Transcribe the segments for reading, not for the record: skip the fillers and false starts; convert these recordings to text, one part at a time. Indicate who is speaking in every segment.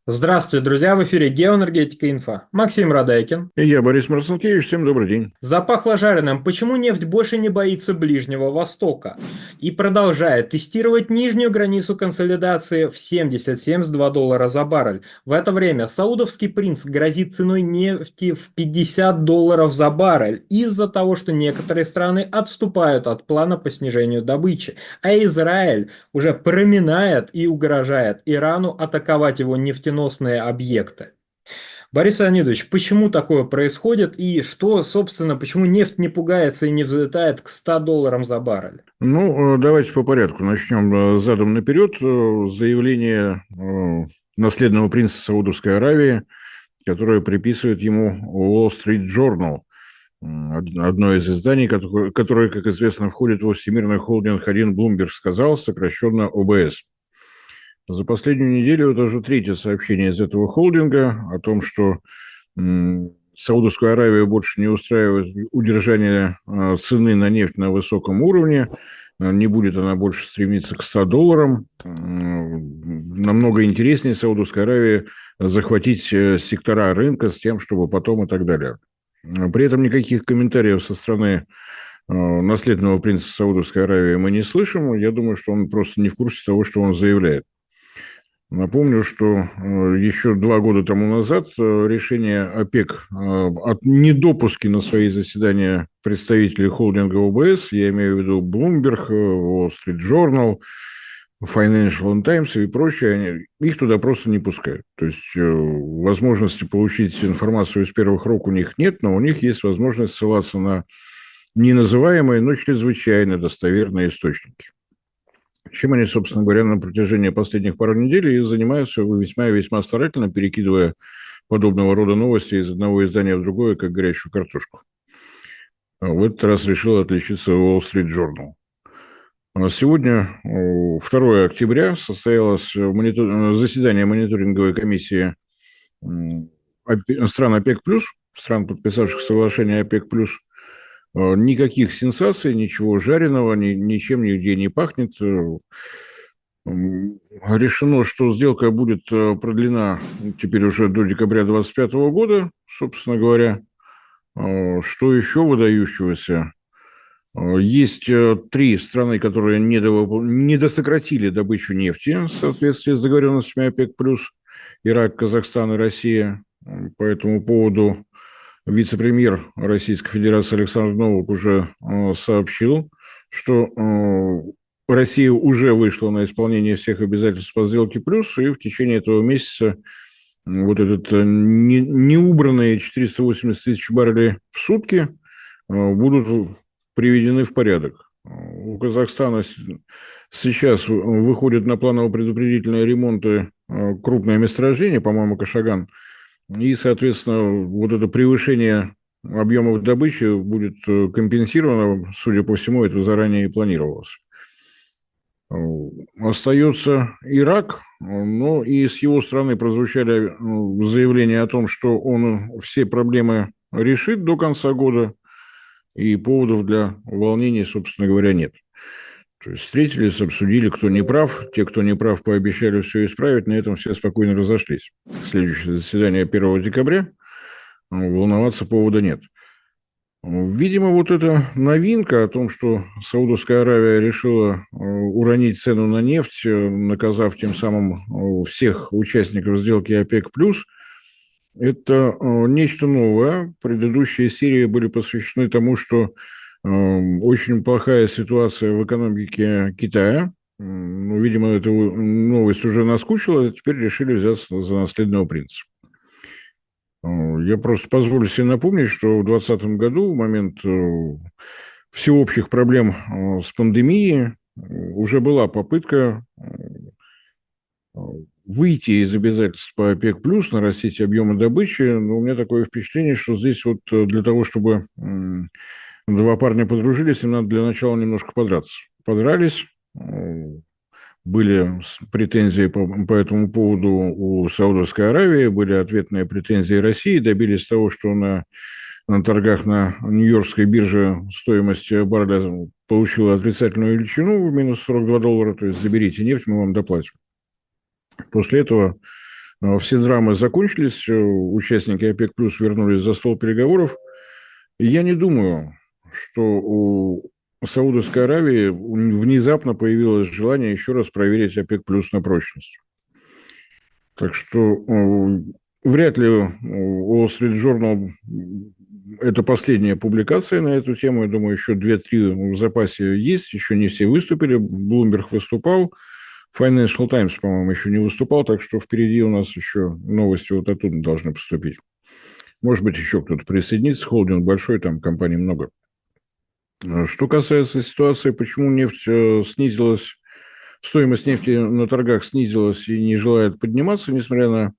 Speaker 1: Здравствуйте, друзья! В эфире Геоэнергетика Инфо. Максим Радайкин.
Speaker 2: И я, Борис Марцинкевич, всем добрый день.
Speaker 1: Запахло жареным. Почему нефть больше не боится Ближнего Востока? И продолжает тестировать нижнюю границу консолидации в 70-72 доллара за баррель. В это время саудовский принц грозит ценой нефти в 50 долларов за баррель из-за того, что некоторые страны отступают от плана по снижению добычи. А Израиль уже проминает и угрожает Ирану атаковать его нефтеносные объекты. Борис Леонидович, почему такое происходит и что, собственно, почему нефть не пугается и не взлетает к 100 долларам за баррель?
Speaker 2: Давайте по порядку. Начнем задом наперед. Заявление наследного принца Саудовской Аравии, которое приписывает ему Wall Street Journal, одно из изданий, которое, как известно, входит во всемирный холдинг один Bloomberg сказал, сокращенно ОБС. За последнюю неделю это уже третье сообщение из этого холдинга о том, что Саудовскую Аравию больше не устраивает удержание цены на нефть на высоком уровне, не будет она больше стремиться к 100 долларам. Намного интереснее Саудовской Аравии захватить сектора рынка с тем, чтобы потом и так далее. При этом никаких комментариев со стороны наследного принца Саудовской Аравии мы не слышим. Я думаю, что он просто не в курсе того, что он заявляет. Напомню, что еще 2 года тому назад решение ОПЕК о недопуске на свои заседания представителей холдинга ОБС, я имею в виду Bloomberg, Wall Street Journal, Financial Times и прочее, их туда просто не пускают. То есть возможности получить информацию из первых рук у них нет, но у них есть возможность ссылаться на неназываемые, но чрезвычайно достоверные источники. Чем они, собственно говоря, на протяжении последних пару недель и занимаются весьма и весьма старательно, перекидывая подобного рода новости из одного издания в другое, как горячую картошку. В этот раз решил отличиться Wall Street Journal. Сегодня, 2 октября, состоялось заседание мониторинговой комиссии стран ОПЕК+, стран, подписавших соглашение ОПЕК+. Никаких сенсаций, ничего жареного, ничем нигде не пахнет. Решено, что сделка будет продлена теперь уже до декабря 2025 года, собственно говоря. Что еще выдающегося? Есть 3 страны, которые недосократили добычу нефти в соответствии с договоренностями ОПЕК+, Ирак, Казахстан и Россия. По этому поводу вице-премьер Российской Федерации Александр Новак уже сообщил, что Россия уже вышла на исполнение всех обязательств по сделке плюс, и в течение этого месяца вот этот неубранные 480 тысяч баррелей в сутки будут приведены в порядок. У Казахстана сейчас выходят на планово-предупредительные ремонты крупное месторождение, по-моему, Кашаган, и, соответственно, вот это превышение объемов добычи будет компенсировано, судя по всему, это заранее и планировалось. Остается Ирак, но и с его стороны прозвучали заявления о том, что он все проблемы решит до конца года, и поводов для волнений, собственно говоря, нет. То есть встретились, обсудили, кто не прав. Те, кто не прав, пообещали все исправить. На этом все спокойно разошлись. Следующее заседание 1 декабря. Волноваться повода нет. Видимо, вот эта новинка о том, что Саудовская Аравия решила уронить цену на нефть, наказав тем самым всех участников сделки ОПЕК+, это нечто новое. Предыдущие серии были посвящены тому, что очень плохая ситуация в экономике Китая. Ну, видимо, эта новость уже наскучила, теперь решили взяться за наследного принца. Я просто позволю себе напомнить, что в 2020 году, в момент всеобщих проблем с пандемией, уже была попытка выйти из обязательств по ОПЕК+, нарастить объемы добычи. Но у меня такое впечатление, что здесь вот для того, чтобы 2 парня подружились, им надо для начала немножко подраться. Подрались, были претензии по этому поводу у Саудовской Аравии, были ответные претензии России, добились того, что на торгах на Нью-Йоркской бирже стоимость барреля получила отрицательную величину в минус 42 доллара, то есть заберите нефть, мы вам доплатим. После этого Все драмы закончились, участники ОПЕК плюс вернулись за стол переговоров. И я не думаю, что у Саудовской Аравии внезапно появилось желание еще раз проверить ОПЕК плюс на прочность. Так что вряд ли у Wall Street Journal это последняя публикация на эту тему. Я думаю, еще 2-3 в запасе есть. Еще не все выступили. Bloomberg выступал. Financial Times, по-моему, еще не выступал. Так что впереди у нас еще новости вот оттуда должны поступить. Может быть, еще кто-то присоединится. Холдинг большой, там компаний много. Что касается ситуации, почему нефть снизилась, стоимость нефти на торгах снизилась и не желает подниматься, несмотря на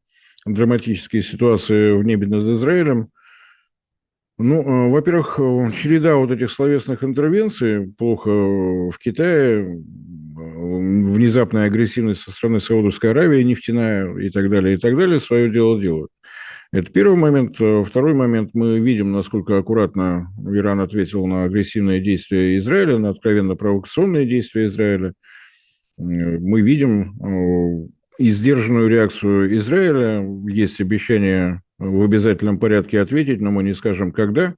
Speaker 2: драматические ситуации в небе над Израилем. Ну, во-первых, череда вот этих словесных интервенций плохо в Китае, внезапная агрессивность со стороны Саудовской Аравии, нефтяная и так далее, свое дело делают. Это первый момент. Второй момент. Мы видим, насколько аккуратно Иран ответил на агрессивные действия Израиля, на откровенно провокационные действия Израиля. Мы видим и сдержанную реакцию Израиля. Есть обещание в обязательном порядке ответить, но мы не скажем, когда.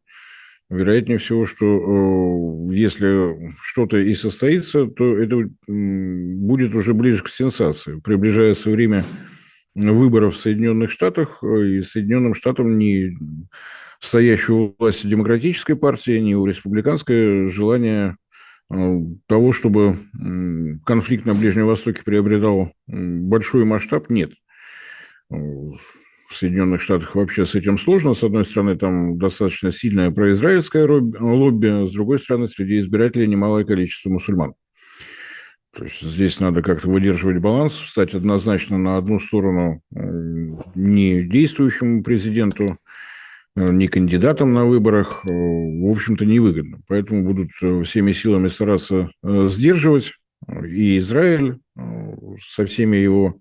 Speaker 2: Вероятнее всего, что если что-то и состоится, то это будет уже ближе к сенсации. Приближается время выборов в Соединенных Штатах, и Соединенным Штатам не стоящего у власти демократической партии, не у республиканской желания того, чтобы конфликт на Ближнем Востоке приобретал большой масштаб, нет. В Соединенных Штатах вообще с этим сложно. С одной стороны, там достаточно сильное произраильское лобби, с другой стороны, среди избирателей немалое количество мусульман. То есть здесь надо как-то выдерживать баланс, встать однозначно на одну сторону не действующему президенту, не кандидатам на выборах, в общем-то, невыгодно. Поэтому будут всеми силами стараться сдерживать и Израиль со всеми его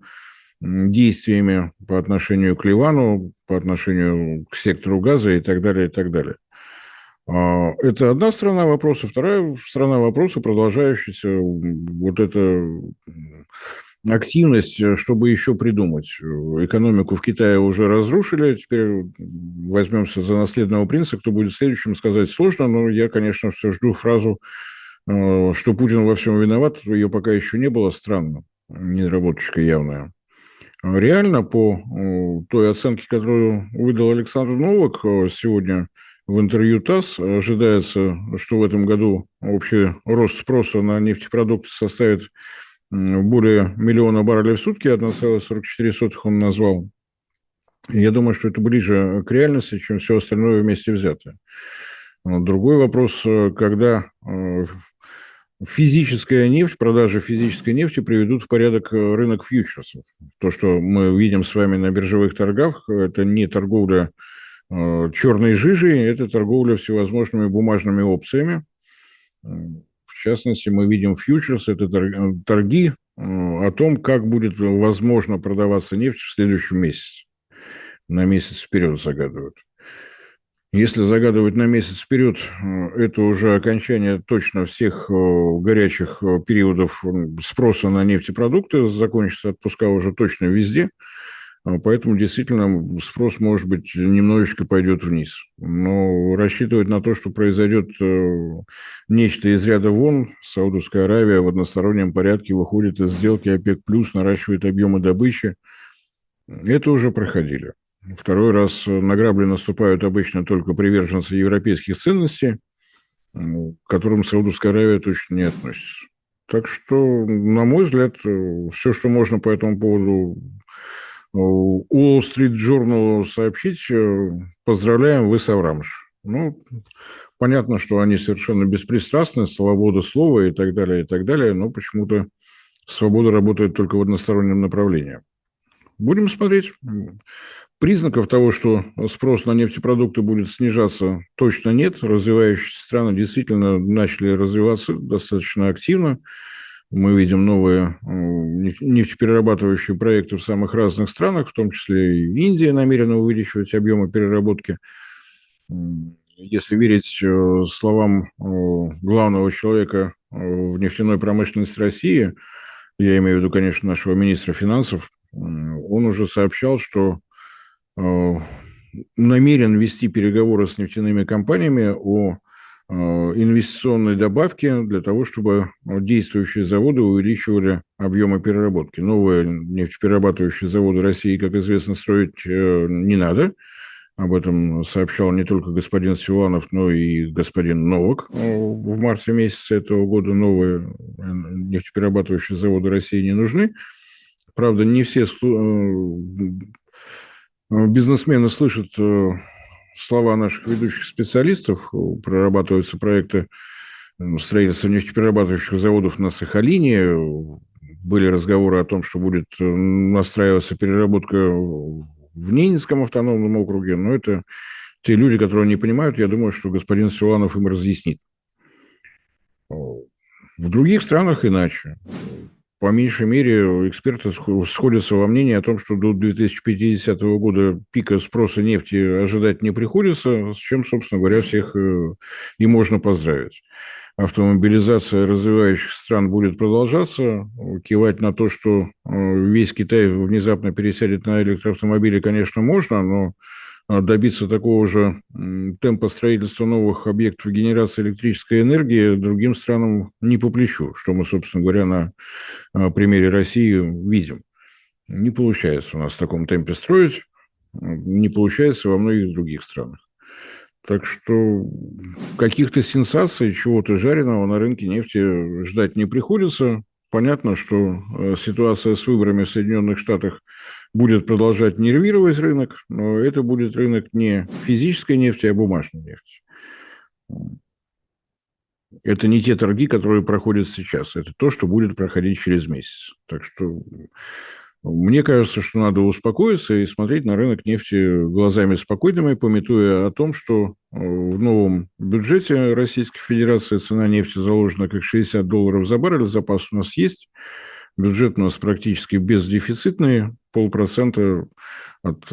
Speaker 2: действиями по отношению к Ливану, по отношению к сектору Газа и так далее, и так далее. Это одна сторона вопроса. Вторая сторона вопроса, продолжающаяся вот эта активность, чтобы еще придумать. Экономику в Китае уже разрушили, теперь возьмемся за наследного принца. Кто будет следующим, сказать сложно, но я, конечно, все жду фразу, что Путин во всем виноват, ее пока еще не было, странно, недоработочка явная. Реально, по той оценке, которую выдал Александр Новак сегодня в интервью ТАСС, ожидается, что в этом году общий рост спроса на нефтепродукты составит более 1 миллиона баррелей в сутки, 1,44 он назвал. Я думаю, что это ближе к реальности, чем все остальное вместе взятое. Другой вопрос, когда физическая нефть, продажи физической нефти приведут в порядок рынок фьючерсов. То, что мы видим с вами на биржевых торгах, это не торговля черной жижей, это торговля всевозможными бумажными опциями. В частности, мы видим фьючерс, это торги о том, как будет возможно продаваться нефть в следующем месяце. На месяц вперед загадывают. Если загадывать на месяц вперед, это уже окончание точно всех горячих периодов спроса на нефтепродукты, закончатся отпуска уже точно везде, поэтому действительно спрос, может быть, немножечко пойдет вниз. Но рассчитывать на то, что произойдет нечто из ряда вон, Саудовская Аравия в одностороннем порядке выходит из сделки ОПЕК+, наращивает объемы добычи, это уже проходили. Второй раз на грабли наступают обычно только приверженцы европейских ценностей, к которым Саудовская Аравия точно не относится. Так что, на мой взгляд, все, что можно по этому поводу Wall Street Journal сообщить, поздравляем, вы соврамыш. Ну, понятно, что они совершенно беспристрастны, свобода слова и так далее, но почему-то свобода работает только в одностороннем направлении. Будем смотреть. Признаков того, что спрос на нефтепродукты будет снижаться, точно нет. Развивающиеся страны действительно начали развиваться достаточно активно. Мы видим новые нефтеперерабатывающие проекты в самых разных странах, в том числе и Индия намерена увеличивать объемы переработки. Если верить словам главного человека в нефтяной промышленности России, я имею в виду, конечно, нашего министра финансов он уже сообщал, что намерен вести переговоры с нефтяными компаниями о инвестиционной добавке для того, чтобы действующие заводы увеличивали объемы переработки. Новые нефтеперерабатывающие заводы России, как известно, строить не надо. Об этом сообщал не только господин Силанов, но и господин Новак. В марте месяце этого года новые нефтеперерабатывающие заводы России не нужны. Правда, не все бизнесмены слышат слова наших ведущих специалистов. Прорабатываются проекты строительства нефтеперерабатывающих заводов на Сахалине. Были разговоры о том, что будет настраиваться переработка в Ненецком автономном округе. Но это те люди, которые не понимают. Я думаю, что господин Силанов им разъяснит. В других странах иначе. По меньшей мере, эксперты сходятся во мнении о том, что до 2050 года пика спроса нефти ожидать не приходится, с чем, собственно говоря, всех и можно поздравить. Автомобилизация развивающихся стран будет продолжаться. Кивать на то, что весь Китай внезапно пересядет на электроавтомобили, конечно, можно, но добиться такого же темпа строительства новых объектов генерации электрической энергии другим странам не по плечу, что мы, собственно говоря, на примере России видим. Не получается у нас в таком темпе строить, не получается во многих других странах. Так что каких-то сенсаций, чего-то жареного на рынке нефти ждать не приходится. Понятно, что ситуация с выборами в Соединенных Штатах будет продолжать нервировать рынок, но это будет рынок не физической нефти, а бумажной нефти. Это не те торги, которые проходят сейчас. Это то, что будет проходить через месяц. Так что мне кажется, что надо успокоиться и смотреть на рынок нефти глазами спокойными, памятуя о том, что в новом бюджете Российской Федерации цена нефти заложена как $60 за баррель, запас у нас есть. Бюджет у нас практически бездефицитный, 0,5% от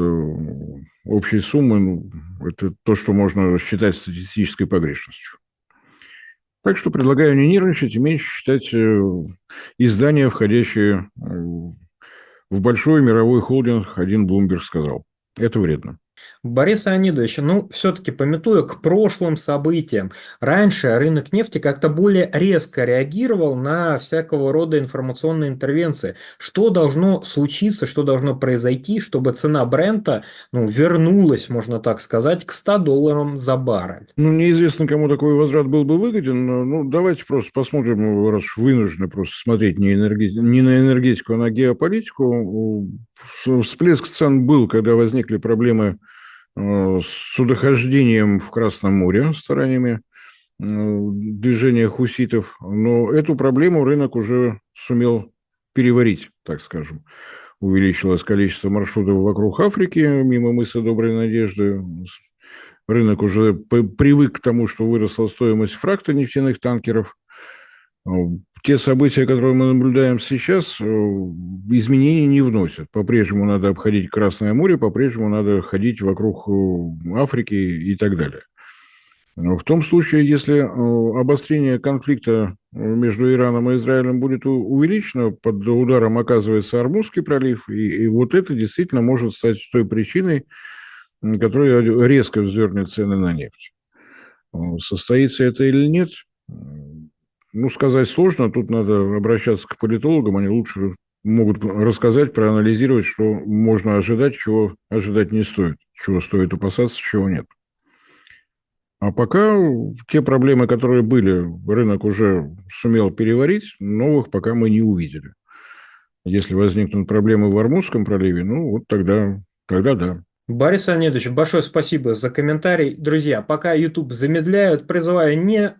Speaker 2: общей суммы. Это то, что можно считать статистической погрешностью. Так что предлагаю не нервничать и меньше считать издания, входящие в большой мировой холдинг, один Bloomberg сказал. Это вредно.
Speaker 1: Борис Леонидович, ну, все-таки памятуя к прошлым событиям, раньше рынок нефти как-то более резко реагировал на всякого рода информационные интервенции. Что должно случиться, что должно произойти, чтобы цена Брента, ну, вернулась, можно так сказать, к $100 за баррель?
Speaker 2: Ну, неизвестно, кому такой возврат был бы выгоден. Но, ну, давайте просто посмотрим, раз уж вынуждены просто смотреть не на энергетику, а на геополитику. Всплеск цен был, когда возникли проблемы с судохождением в Красном море стараниями движения хуситов. Но эту проблему рынок уже сумел переварить, так скажем. Увеличилось количество маршрутов вокруг Африки, мимо мыса Доброй Надежды. Рынок уже привык к тому, что выросла стоимость фракта нефтяных танкеров. Те события, которые мы наблюдаем сейчас, изменений не вносят. По-прежнему надо обходить Красное море, по-прежнему надо ходить вокруг Африки и так далее. Но в том случае, если обострение конфликта между Ираном и Израилем будет увеличено, под ударом оказывается Ормузский пролив, и вот это действительно может стать той причиной, которая резко вздернет цены на нефть. Состоится это или нет, ну, сказать сложно. Тут надо обращаться к политологам, они лучше могут рассказать, проанализировать, что можно ожидать, чего ожидать не стоит, чего стоит опасаться, чего нет. А пока те проблемы, которые были, рынок уже сумел переварить, новых пока мы не увидели. Если возникнут проблемы в Ормузском проливе, ну, вот тогда да.
Speaker 1: Борис Леонидович, большое спасибо за комментарий. Друзья, пока YouTube замедляют, призываю не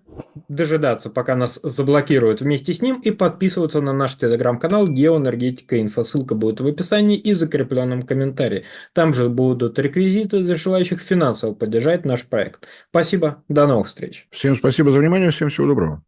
Speaker 1: дожидаться, пока нас заблокируют вместе с ним, и подписываться на наш телеграм-канал «Геоэнергетика Инфо». Ссылка будет в описании и закрепленном комментарии. Там же будут реквизиты для желающих финансово поддержать наш проект. Спасибо, до новых встреч.
Speaker 2: Всем спасибо за внимание, всем всего доброго.